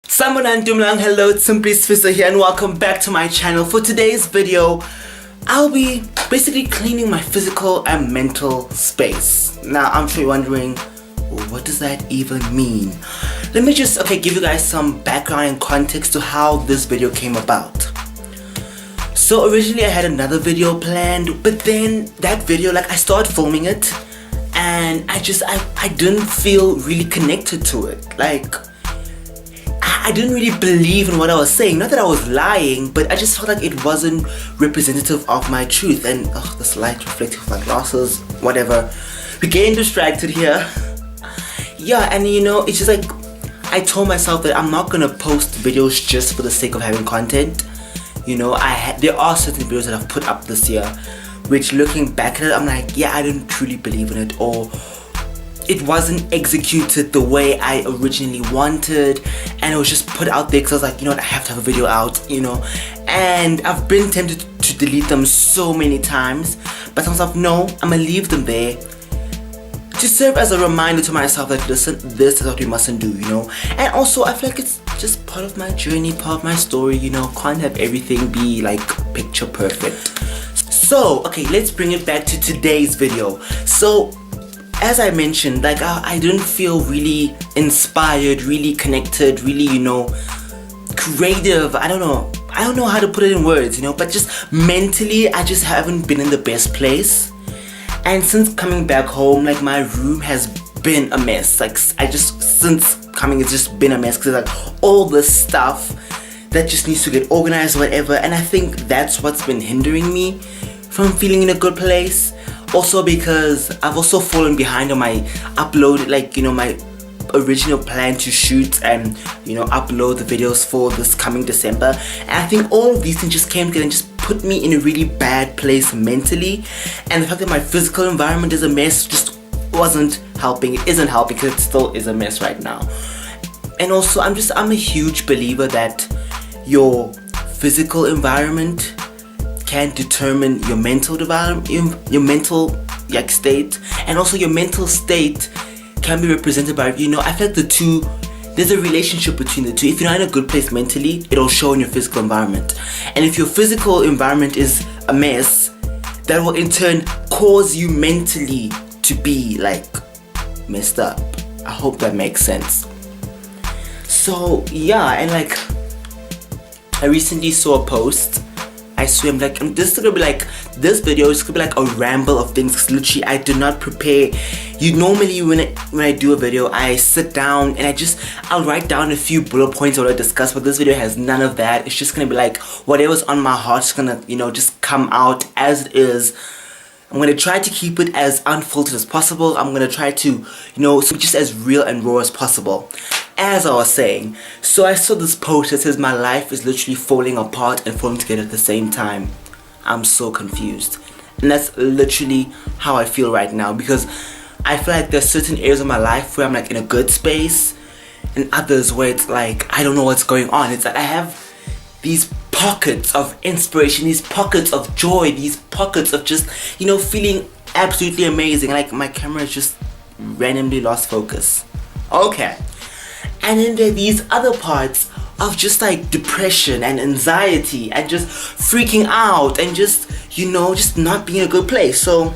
Sambanandumlang, hello, it's Simply Sfisa here and welcome back to my channel. For today's video, I'll be basically cleaning my physical and mental space. Now, I'm sure you're wondering, what does that even mean? Let me just, give you guys some background and context to how this video came about. So originally I had another video planned, but then that video, I started filming it and I didn't feel really connected to it. I didn't really believe in what I was saying. Not that I was lying, but I just felt like it wasn't representative of my truth. And this light reflecting off my glasses, whatever. We're getting distracted here. Yeah, and it's just I told myself that I'm not gonna post videos just for the sake of having content. There are certain videos that I've put up this year, which looking back at it, I'm like, yeah, I didn't truly believe in it, or it wasn't executed the way I originally wanted, and it was just put out there because I was like, I have to have a video out, and I've been tempted to delete them so many times, but I myself, no, I'm gonna leave them there to serve as a reminder to myself that listen, this is what we mustn't do, and also I feel like it's just part of my journey, part of my story, can't have everything be picture perfect. So, let's bring it back to today's video. So, as I mentioned, I didn't feel really inspired, really connected, really, creative. I don't know how to put it in words, but just mentally, I just haven't been in the best place. And since coming back home, my room has been a mess. Since coming, it's just been a mess because all this stuff that just needs to get organized, whatever. And I think that's what's been hindering me from feeling in a good place. Also because I've also fallen behind on my upload, my original plan to shoot and upload the videos for this coming December. And I think all of these things just came together and just put me in a really bad place mentally. And the fact that my physical environment is a mess just wasn't helping. It isn't helping because it still is a mess right now. And also I'm a huge believer that your physical environment can determine your mental development, your mental state, and also your mental state can be represented by, I feel like the two, there's a relationship between the two. If you're not in a good place mentally, it'll show in your physical environment. And if your physical environment is a mess, that will in turn cause you mentally to be messed up. I hope that makes sense. So yeah, and I recently saw a post. I swear, this is gonna be this video is gonna be a ramble of things, because literally I do not prepare. Normally when I do a video, I sit down and I'll write down a few bullet points or I discuss, but this video has none of that. It's just gonna be whatever's on my heart is gonna, just come out as it is. I'm gonna try to keep it as unfiltered as possible. I'm gonna try to, so just as real and raw as possible. As I was saying, so I saw this post that says my life is literally falling apart and falling together at the same time. I'm so confused. And that's literally how I feel right now, because I feel like there's certain areas of my life where I'm in a good space, and others where it's I don't know what's going on. It's I have these pockets of inspiration, these pockets of joy, these pockets of just, feeling absolutely amazing. My camera just randomly lost focus. Okay. And then there are these other parts of just depression and anxiety and just freaking out and just, just not being in a good place. So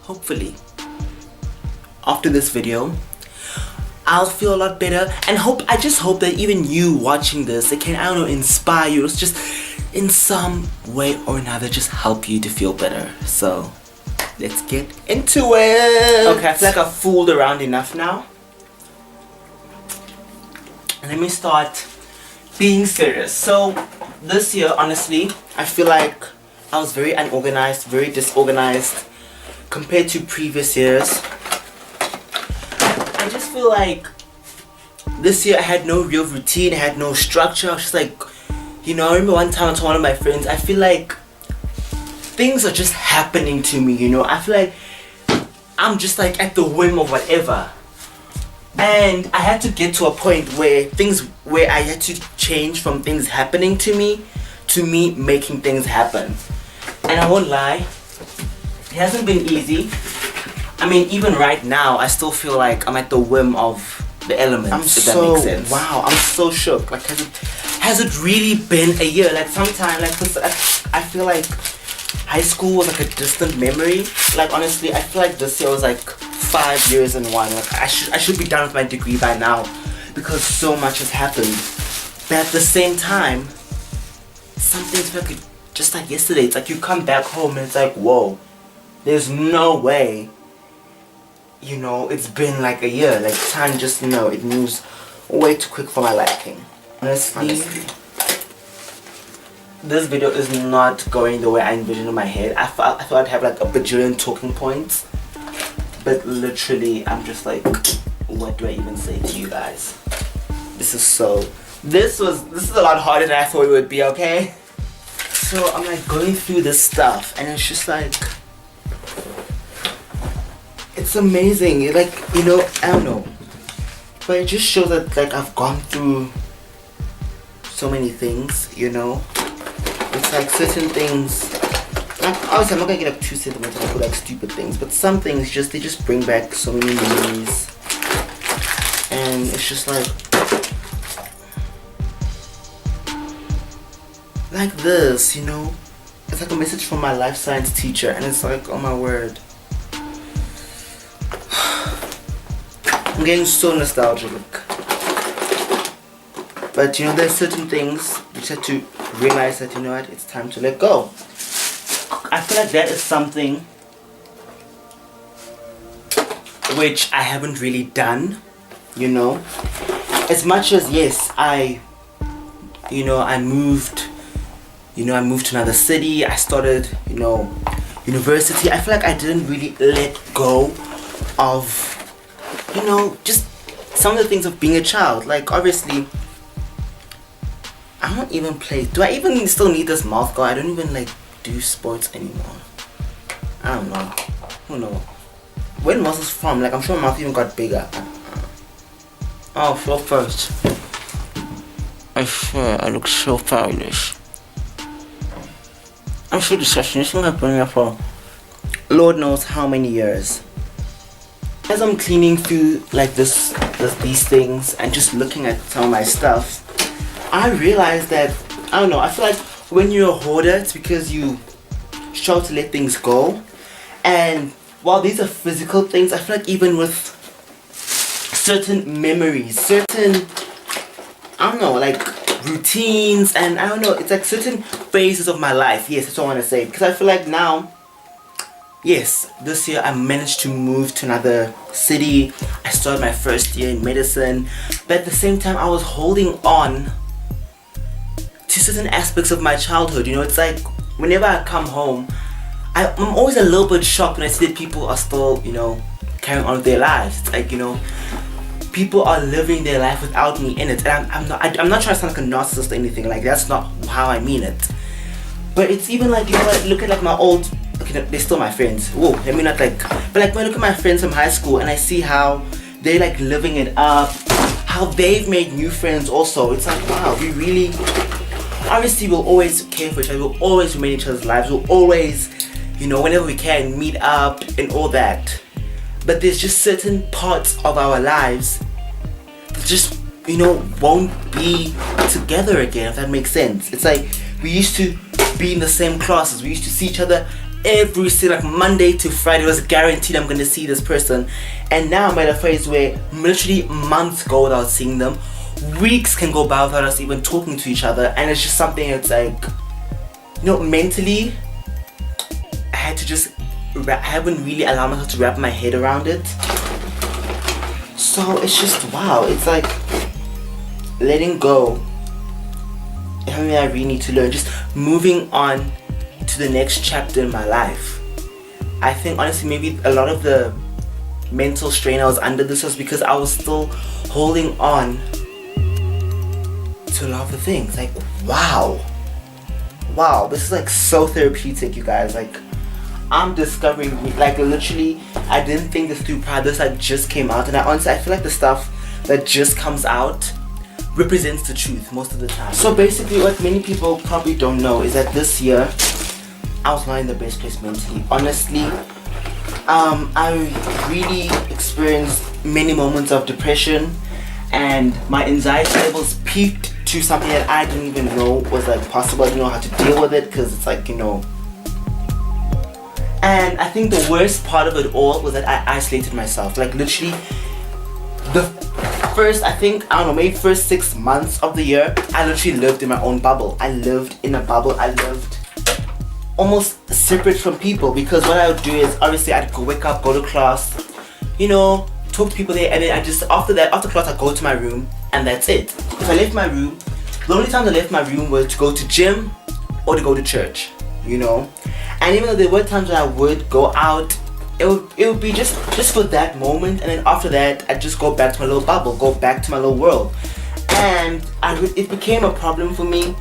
hopefully after this video I'll feel a lot better, and I just hope that even you watching this, it can, inspire you. It's just in some way or another just help you to feel better. So let's get into it. Okay, I feel like I've fooled around enough now. Let me start being serious. So this year, honestly, I feel like I was very unorganized, very disorganized compared to previous years. I just feel like this year I had no real routine, I had no structure. I was just I remember one time I told one of my friends, I feel like things are just happening to me, I feel like I'm just at the whim of whatever. And I had to get to a point where I had to change from things happening to me making things happen. And I won't lie, it hasn't been easy. I mean, even right now, I still feel like I'm at the whim of the elements, if that makes sense. Wow, I'm so shook. Like, has it really been a year? Like, sometime, like, I feel like high school was like a distant memory. Like, honestly, I feel like this year was like 5 years in one. Like, I should be done with my degree by now because so much has happened. But at the same time, something's like just like yesterday. It's like you come back home and it's like, whoa, there's no way. You know, it's been like a year. Like, time just, you know, it moves way too quick for my liking. Honestly, this video is not going the way I envisioned in my head. I thought I'd have like a bajillion talking points, but literally I'm just like, what do I even say to you guys? This is a lot harder than I thought it would be, okay? So I'm like going through this stuff and it's just like, it's amazing. It, like, you know, I don't know, but it just shows that like I've gone through so many things, you know. It's like certain things, like, obviously I'm not gonna get like too sentimental and put like stupid things, but some things they just bring back so many memories, and it's just like this, you know. It's like a message from my life science teacher, and it's like, oh my word, I'm getting so nostalgic. But you know, there's certain things you just have to realize that, you know what, it's time to let go. I feel like that is something which I haven't really done, you know. As much as, yes, I moved to another city, I started, you know, university. I feel like I didn't really let go of, you know, just some of the things of being a child. Like, obviously, I don't even play. Do I even still need this mouth guard? I don't even like do sports anymore. I don't know. Who knows? When was this from? Like, I'm sure my mouth even got bigger. Oh, floor first. I swear, I look so fabulous. I'm so disgusting. This thing I've been here for Lord knows how many years. As I'm cleaning through like these things and just looking at some of my stuff, I realized that, I don't know, I feel like when you're a hoarder, it's because you struggle to let things go. And while these are physical things, I feel like even with certain memories, certain, I don't know, like routines, and I don't know, it's like certain phases of my life. Yes, that's what I want to say. Because I feel like now, yes, this year I managed to move to another city. I started my first year in medicine. But at the same time, I was holding on to certain aspects of my childhood. You know, it's like whenever I come home, I'm always a little bit shocked when I see that people are still, you know, carrying on with their lives. It's like, you know, people are living their life without me in it, and I'm not trying to sound like a narcissist or anything. Like, that's not how I mean it. But it's even like, you know, I look at like my old, okay, they're still my friends. Whoa, let me not like, but like when I look at my friends from high school and I see how they're like living it up, how they've made new friends also. It's like, wow, we really, obviously we'll always care for each other, we'll always remain in each other's lives, we'll always, you know, whenever we can, meet up and all that. But there's just certain parts of our lives that just, you know, won't be together again, if that makes sense. It's like, we used to be in the same classes, we used to see each other every single, like Monday to Friday, it was guaranteed I'm gonna see this person. And now I'm at a phase where literally months go without seeing them, weeks can go by without us even talking to each other, and it's just something that's like, you know, mentally, I haven't really allowed myself to wrap my head around it. So it's just, wow, it's like letting go. Something I really need to learn, just moving on to the next chapter in my life. I think honestly maybe a lot of the mental strain I was under this was because I was still holding on to a lot of the things. Like, wow, this is like so therapeutic, you guys. Like, I'm discovering, like, literally I didn't think this through prior. This like just came out, and I feel like the stuff that just comes out represents the truth most of the time. So basically what many people probably don't know is that this year I was not in the best place mentally. Honestly, I really experienced many moments of depression, and my anxiety levels peaked to something that I didn't even know was like possible. I didn't know how to deal with it because it's like, you know. And I think the worst part of it all was that I isolated myself. Like literally the first, I think, I don't know, maybe first 6 months of the year, I literally lived in my own bubble. I lived in a bubble. I lived almost separate from people, because what I would do is obviously I'd go wake up, go to class, you know, talk to people there, and then I just, after class I'd go to my room, and that's it. If I left my room, the only time I left my room was to go to gym or to go to church, you know. And even though there were times when I would go out, it would be just for that moment, and then after that I'd just go back to my little bubble, go back to my little world. And it became a problem for me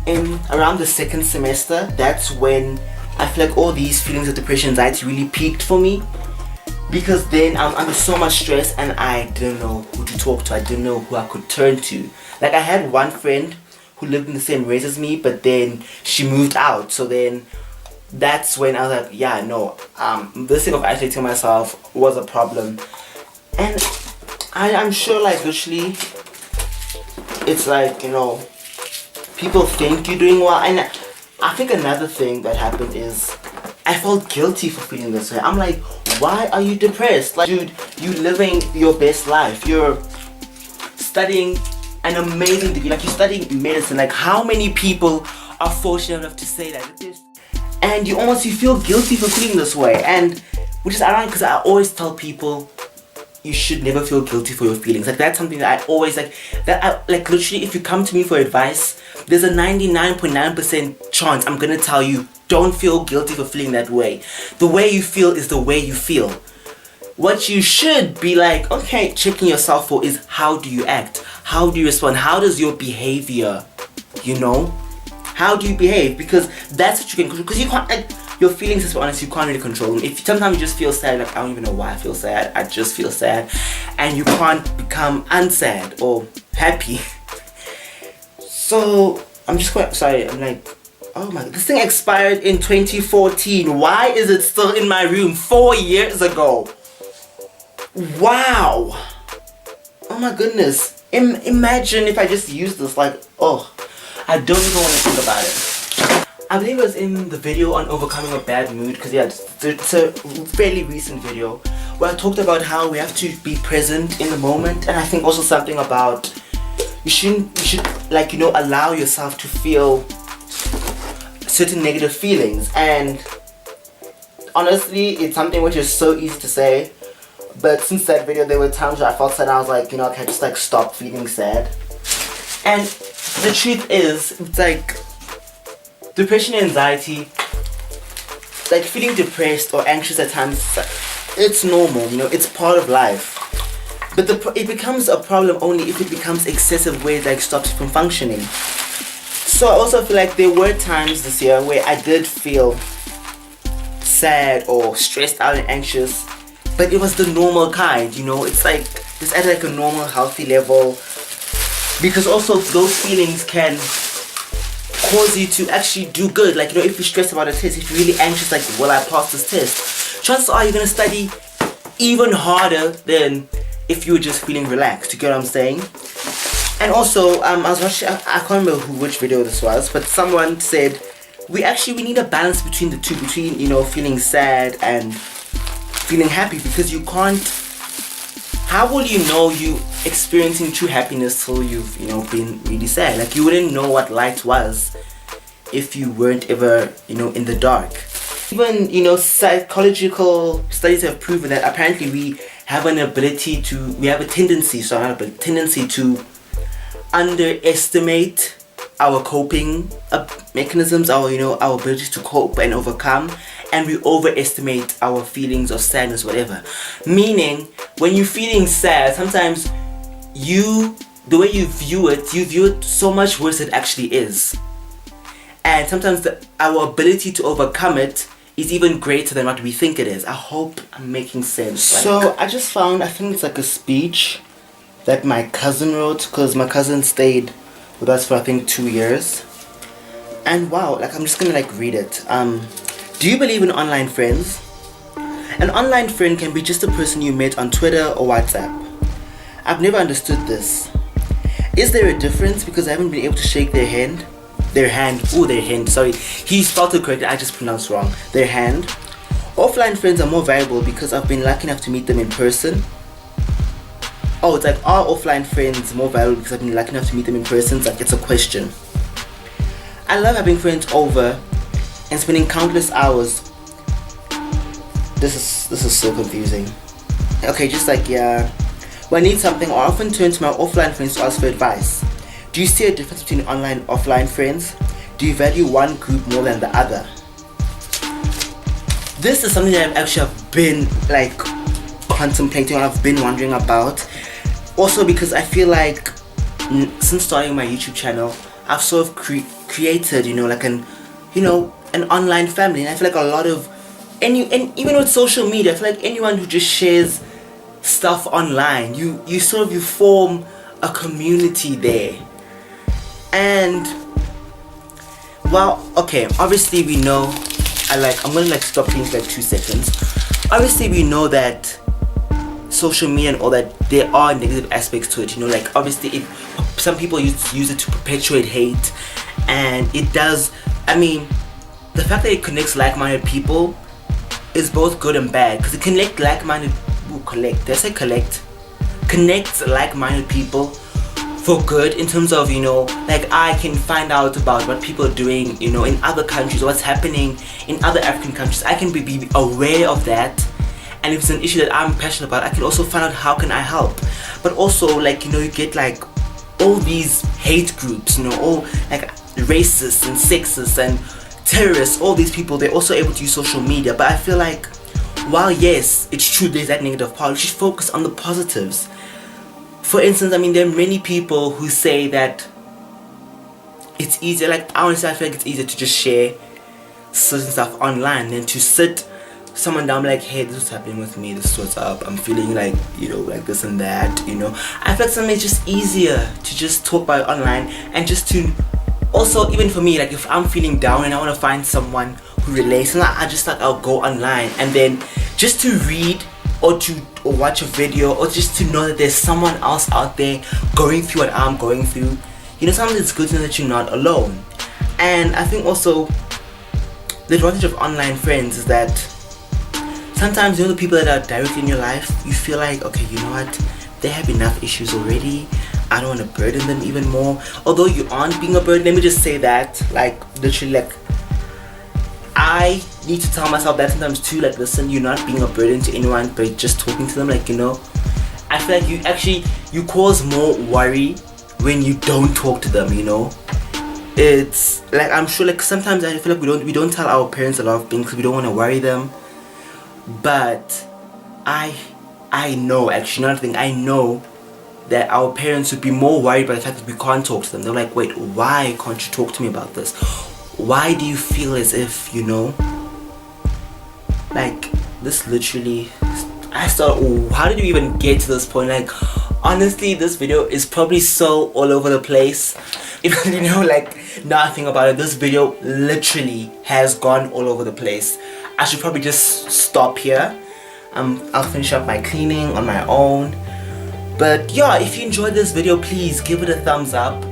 in around the second semester. That's when I feel like all these feelings of depression, anxiety really peaked for me, because then I'm under so much stress and I didn't know who to talk to. I didn't know who I could turn to. Like I had one friend who lived in the same race as me, but then she moved out, so then that's when I was like, yeah, no, this thing of isolating myself was a problem. And I'm sure, like, literally, it's like, you know, people think you're doing well. And I think another thing that happened is I felt guilty for feeling this way. I'm like, why are you depressed? Like, dude, you living your best life. You're studying an amazing degree. Like, you're studying medicine. Like, how many people are fortunate enough to say that? And you feel guilty for feeling this way. And which is ironic, because I always tell people you should never feel guilty for your feelings. Like, that's something that I always like, literally, if you come to me for advice, there's a 99.9% chance I'm gonna tell you, don't feel guilty for feeling that way. The way you feel is the way you feel. What you should be like, okay, checking yourself for is, how do you act? How do you respond? How does your behavior, you know? How do you behave? Because that's what you can control. Because you can't, like, your feelings, to be honest, you can't really control them. If sometimes you just feel sad, like, I don't even know why I feel sad, I just feel sad, and you can't become unsad or happy. So I'm just quite sorry. I'm like, oh my god, this thing expired in 2014. Why is it still in my room 4 years ago? Wow. Oh my goodness. Imagine if I just used this, like, oh, I don't even want to think about it. I believe it was in the video on overcoming a bad mood, because yeah, it's a fairly recent video where I talked about how we have to be present in the moment. And I think also something about you should like, you know, allow yourself to feel certain negative feelings. And honestly, it's something which is so easy to say, but since that video there were times where I felt sad and I was like, you know, I can't just like stop feeling sad. And the truth is, it's like depression and anxiety, like feeling depressed or anxious at times, it's normal, you know, it's part of life. But it becomes a problem only if it becomes excessive, where it like stops you from functioning. So I also feel like there were times this year where I did feel sad or stressed out and anxious, but it was the normal kind, you know, it's like it's at like a normal healthy level. Because also those feelings can cause you to actually do good. Like, you know, if you're stressed about a test, if you're really anxious, like, will I pass this test? Chances are you're going to study even harder than if you were just feeling relaxed. You get what I'm saying? And also, I was watching, I can't remember which video this was, but someone said, we need a balance between the two, between, you know, feeling sad and feeling happy, because you can't, how will you know you experiencing true happiness till you've, you know, been really sad? Like, you wouldn't know what light was if you weren't ever, you know, in the dark. Even, you know, psychological studies have proven that apparently we have a tendency to underestimate our coping mechanisms, our ability to cope and overcome, and we overestimate our feelings of sadness, whatever. Meaning, when you're feeling sad, sometimes the way you view it so much worse than it actually is. And sometimes our ability to overcome it is even greater than what we think it is. I hope I'm making sense. So I just found, I think it's like a speech that my cousin wrote, because my cousin stayed with us for I think 2 years. And wow, like I'm just gonna like read it. Do you believe in online friends? An online friend can be just a person you met on Twitter or WhatsApp. I've never understood this. Is there a difference because I haven't been able to shake their hand? Their hand, sorry. He spelled it correctly, I just pronounced wrong. Their hand. Offline friends are more valuable because I've been lucky enough to meet them in person. Oh, it's like, are offline friends more valuable because I've been lucky enough to meet them in person? It's like, it's a question. I love having friends over and spending countless hours. This is so confusing. Okay, just like, yeah. When I need something, I often turn to my offline friends to ask for advice. Do you see a difference between online and offline friends? Do you value one group more than the other? This is something that I've actually been like contemplating, or I've been wondering about. Also because I feel like since starting my YouTube channel, I've sort of created, like an online family, and I feel like a lot of and even with social media, I feel like anyone who just shares stuff online, you form a community there. And well, okay, obviously we know, I'm gonna stop things for 2 seconds. Obviously we know that social media and all that, there are negative aspects to it, obviously some people use it to perpetuate hate, and it does. I mean, the fact that it connects like-minded people is both good and bad, because it connects like-minded people for good, in terms of I can find out about what people are doing in other countries, what's happening in other African countries. I can be aware of that, and if it's an issue that I'm passionate about, I can also find out how can I help. But also you get all these hate groups, all racists and sexists and terrorists, all these people, they're also able to use social media. But I feel like, while yes, it's true there's that negative part, we should focus on the positives. For instance, there are many people who say that it's easier, honestly I feel like it's easier to just share certain stuff online than to sit someone down hey, this is what's happening with me, this is what's up, I'm feeling this and that, I feel like sometimes it's just easier to just talk about it online, and just to also, even for me, if I'm feeling down and I want to find someone who relates, and I'll go online, and then just to read or watch a video, or just to know that there's someone else out there going through what I'm going through. Sometimes it's good to know that you're not alone. And I think also the advantage of online friends is that sometimes the people that are directly in your life, you feel like, okay, you know what, they have enough issues already, I don't want to burden them even more. Although you aren't being a burden, let me just say that, literally, I need to tell myself that sometimes too, listen, you're not being a burden to anyone, but just talking to them, I feel like you cause more worry when you don't talk to them, It's I'm sure sometimes I feel like we don't tell our parents a lot of things because we don't want to worry them. But I know, actually, another thing, I know that our parents would be more worried by the fact that we can't talk to them. They're like, wait, why can't you talk to me about this? Why do you feel as if, this literally, how did you even get to this point? Honestly, this video is probably so all over the place. Even, nothing about it, this video literally has gone all over the place. I should probably just stop here. I'll finish up my cleaning on my own. But yeah, if you enjoyed this video, please give it a thumbs up.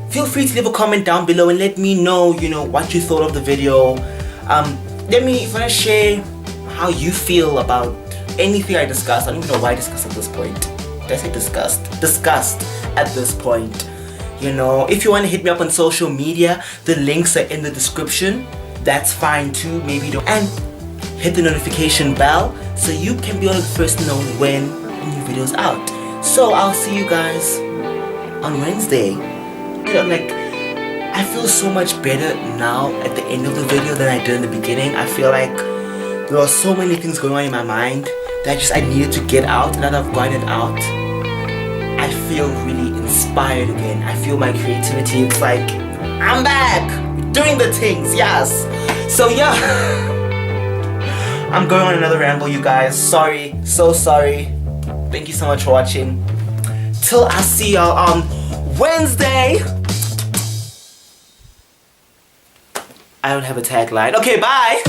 Feel free to leave a comment down below and let me know, what you thought of the video. If you want to share how you feel about anything I discussed. I don't even know why I discussed at this point. Did I say discussed? Discussed at this point. If you want to hit me up on social media, the links are in the description. That's fine too, maybe don't. And hit the notification bell so you can be one of the first to know when a new video is out. So I'll see you guys on Wednesday. I feel so much better now at the end of the video than I did in the beginning. I feel like there are so many things going on in my mind that I needed to get out, and now that I've gotten it out, I feel really inspired again. I feel my creativity. It's I'm back doing the things, yes. So yeah, I'm going on another ramble, you guys. Sorry, so sorry. Thank you so much for watching. Till I see y'all on Wednesday. I don't have a tagline. Okay, bye.